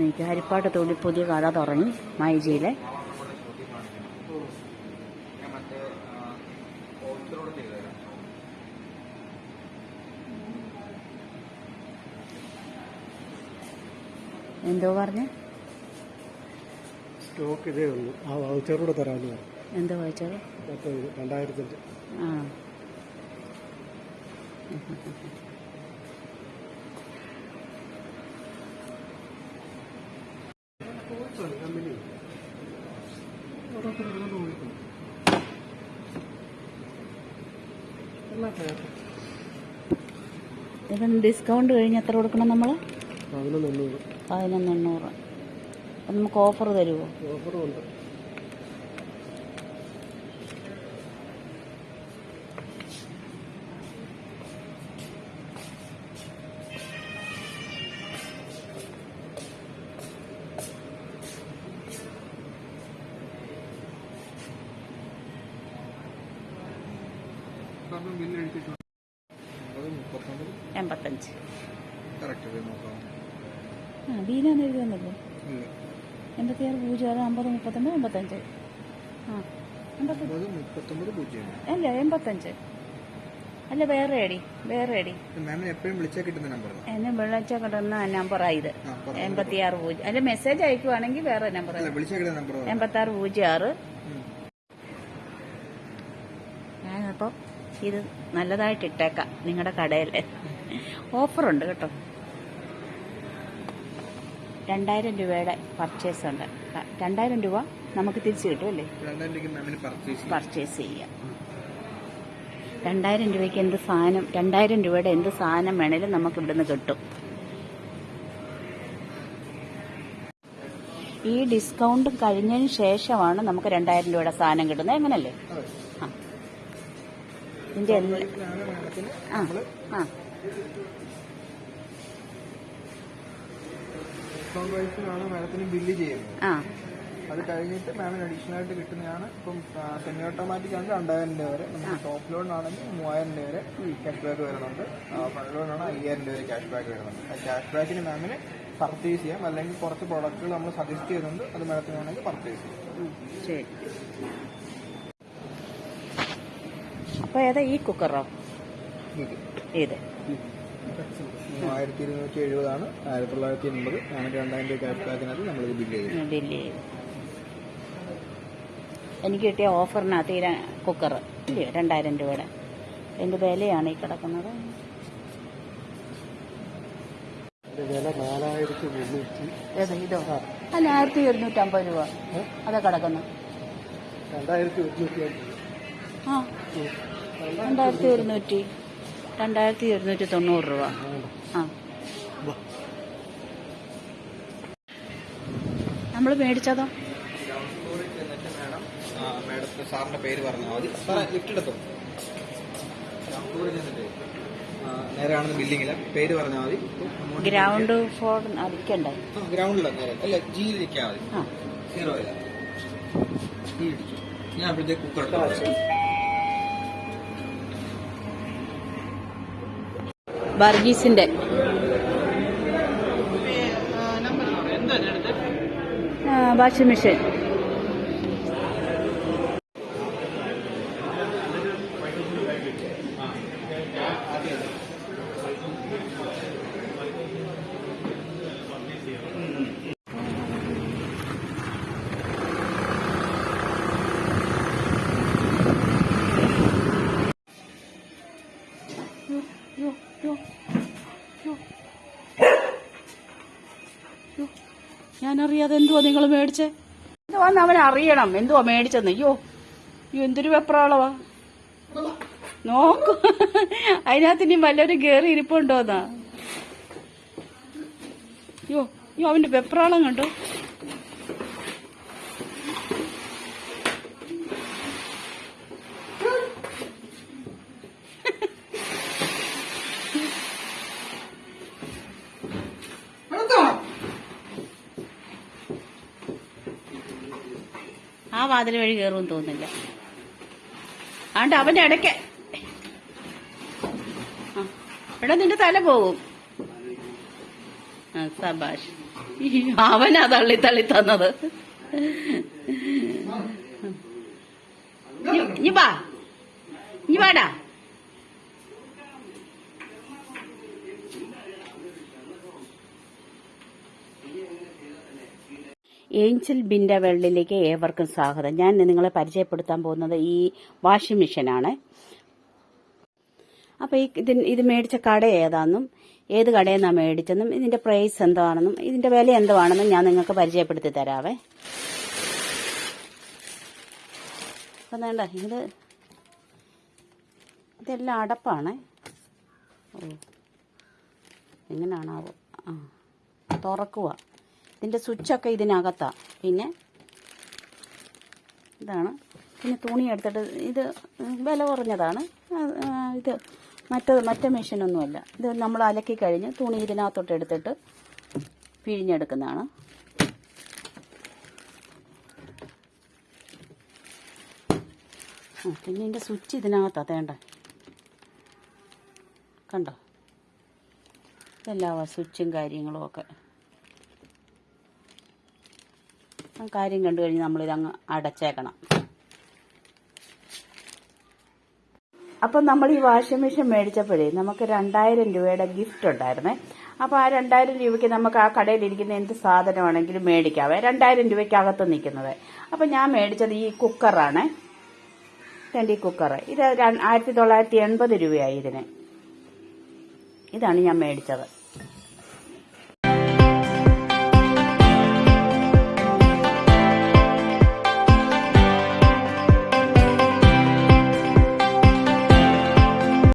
നിൽക്കുക. ഹരിപ്പാട്ടത്തോടി പുതിയ കട തുടങ്ങി മൈജിയിലെ. എന്തോ പറഞ്ഞ സ്റ്റോക്ക് ഇതേ ഉള്ളൂ. ആ വൗച്ചറൂടെ തരാമെന്ന് പറഞ്ഞു. എന്തോ വായിച്ചത്? 2000. ആ ഇപ്പം ഡിസ്കൗണ്ട് കഴിഞ്ഞ് എത്ര കൊടുക്കണം നമ്മൾ? 1100. 1100. അപ്പം നമുക്ക് ഓഫർ തരുമോ? ഓഫറും ഉണ്ട്. $85. ബീനാന്ന് എഴുതുന്നല്ലോ. 86 0 50 39 85. ആ 89 അല്ല 85 അല്ല. വേറെ അടി എപ്പോഴും വിളിച്ചാൽ കിട്ടുന്ന നമ്പർ. എന്നെ വിളിച്ചാൽ കിട്ടുന്ന നമ്പറായത് 86 0. അല്ല മെസ്സേജ് അയക്കുവാണെങ്കിൽ വേറെ നമ്പർ 86 06. ഞാനപ്പോൾ ഇത് നല്ലതായിട്ട് ഇട്ടേക്കാം നിങ്ങളുടെ കടയിൽ. ഓഫറുണ്ട് കേട്ടോ. 2000 രൂപയുടെ പർച്ചേസ് ഉണ്ട്. 2000 രൂപ നമുക്ക് തിരിച്ച് കിട്ടും അല്ലേ? പർച്ചേസ് ചെയ്യാം. 2000 രൂപയ്ക്ക് എന്ത് സാധനം, 2000 രൂപയുടെ എന്ത് സാധനം വേണേലും നമുക്ക് ഇവിടുന്ന് കിട്ടും. ഈ ഡിസ്കൗണ്ട് കഴിഞ്ഞതിന് ശേഷമാണ് നമുക്ക് 2000 രൂപയുടെ സാധനം കിട്ടുന്നത്. എങ്ങനല്ലേ? ആ ഇതിന്റെ ബില്ല് ചെയ്യുന്നത്. അത് കഴിഞ്ഞിട്ട് മാമിന് അഡീഷണൽ ആയിട്ട് കിട്ടുന്നതാണ്. ഇപ്പം സെമി ഓട്ടോമാറ്റിക് ആണെങ്കിൽ 2000 രൂപ വരെ, നമുക്ക് ടോപ്പ് ലോൺ ആണെങ്കിൽ 3000 രൂപ വരെ ക്യാഷ് ബാക്ക് വരുന്നുണ്ട്. ഫ്രണ്ട് ലോൺ ആണ് 5000 രൂപ വരെ ക്യാഷ് ബാക്ക് വരുന്നുണ്ട്. ആ ക്യാഷ് ബാക്കിന് മാമിന് പർച്ചേസ് ചെയ്യാം, അല്ലെങ്കിൽ കുറച്ച് പ്രോഡക്റ്റുകൾ നമ്മൾ സജസ്റ്റ് ചെയ്യുന്നുണ്ട്, അത് മാഡത്തിന് വേണമെങ്കിൽ പർച്ചേസ് ചെയ്യാം. ശരി. അപ്പോൾ ഏതാ ഈ കുക്കറോ? ഏത്? 1270 ആണ്. 1980. ഞങ്ങൾക്ക് 2000 രൂപ ക്യാഷ് ബാക്കിനകത്ത് നമ്മളിത് ബില്ല് ചെയ്തു. എനിക്ക് കിട്ടിയ ഓഫറിനകത്ത് ഈ കുക്കർ ഇല്ലയോ 2000 രൂപയുടെ. എന്ത് വിലയാണ് ഈ കിടക്കുന്നത്? ഇതോ? അല്ല 1250 രൂപ അതാ കിടക്കുന്നു. 2190 രൂപ. ആ നമ്മൾ മേടിച്ചതോ? സാറിന്റെ പേര് പറഞ്ഞാൽ മതി. ലിഫ്റ്റ് എടുത്തോ. നേരെയാണെന്ന് ബില്ലിങ്ങില്ല, പേര് പറഞ്ഞാൽ മതി. Ground floor അടിക്കണ്ടേ? ഗ്രൗണ്ടില അല്ല, ജിയിൽ നിൽക്കാൻ മതി. 0 ഇല്ല. ഞാൻ അപ്പോഴത്തേക്ക് കുക്കർ എടുത്തു. ബർഗീസിന്റെ വാഷിംഗ് മെഷീൻ. ഞാനറിയാതെ എന്തുവാ നിങ്ങൾ മേടിച്ചേ? എന്തുവാന്ന് അവൻ അറിയണം എന്തുവാ മേടിച്ചെന്ന്. അയ്യോ എന്തൊരു വെപ്രാളവാ നോക്കൂ. അതിനകത്ത് ഇനി വല്ലവരും കയറി ഇരിപ്പുണ്ടോന്നാ. അയ്യോ അവന്റെ വെപ്രാളം കണ്ടോ. ആ വാതിൽ വഴി കയറുമെന്ന് തോന്നുന്നില്ല. ആണ്ട് അവന്റെ ഇടയ്ക്ക് എടാ നിന്റെ തല പോകും. സബാഷ്. അവനാ തള്ളി തള്ളി തന്നത്. ഇനി വാടാ. ഏഞ്ചൽ ബിൻ്റെ വേൾഡിലേക്ക് ഏവർക്കും സ്വാഗതം. ഞാൻ ഇന്ന് നിങ്ങളെ പരിചയപ്പെടുത്താൻ പോകുന്നത് ഈ വാഷിംഗ് മെഷീനാണ്. അപ്പോൾ ഇത് മേടിച്ച കട ഏതാണെന്നും ഏത് കടയിൽ നിന്നാണ് മേടിച്ചെന്നും ഇതിൻ്റെ പ്രൈസ് എന്താണെന്നും ഇതിൻ്റെ വില എന്താണെന്നും ഞാൻ നിങ്ങൾക്ക് പരിചയപ്പെടുത്തി തരാവേ. അപ്പം വേണ്ട ഇതെല്ലാം അടപ്പാണ്. ഓ എങ്ങനെയാണാവോ? തുറക്കുക. ഇതിൻ്റെ സ്വിച്ചൊക്കെ ഇതിനകത്താണ്. പിന്നെ ഇതാണ്. പിന്നെ തുണി എടുത്തിട്ട് ഇത് വില കുറഞ്ഞതാണ്. ഇത് മറ്റേ മെഷീനൊന്നുമല്ല. ഇത് നമ്മൾ അലക്കി കഴിഞ്ഞ് തുണി ഇതിനകത്തോട്ട് എടുത്തിട്ട് പിഴിഞ്ഞെടുക്കുന്നതാണ്. പിന്നെ ഇതിൻ്റെ സ്വിച്ച് ഇതിനകത്താണ്. തേണ്ട കണ്ടോ? ഇതെല്ലാവ സ്വിച്ചും കാര്യങ്ങളും ഒക്കെ. കാര്യം കണ്ടു കഴിഞ്ഞ് നമ്മളിതങ്ങ് അടച്ചേക്കണം. അപ്പം നമ്മൾ ഈ വാഷിംഗ് മെഷീൻ മേടിച്ചപ്പോഴേ നമുക്ക് 2000 രൂപയുടെ ഗിഫ്റ്റ് ഉണ്ടായിരുന്നേ. അപ്പോൾ ആ 2000 രൂപയ്ക്ക് നമുക്ക് ആ കടയിലിരിക്കുന്ന എന്ത് സാധനമാണെങ്കിലും മേടിക്കാവേ. 2000 രൂപയ്ക്കകത്ത് നിൽക്കുന്നത്. അപ്പം ഞാൻ മേടിച്ചത് ഈ കുക്കറാണ്. ഈ കുക്കർ ഇത് 1980 രൂപയായി ഇതിന്. ഇതാണ് ഞാൻ മേടിച്ചത്.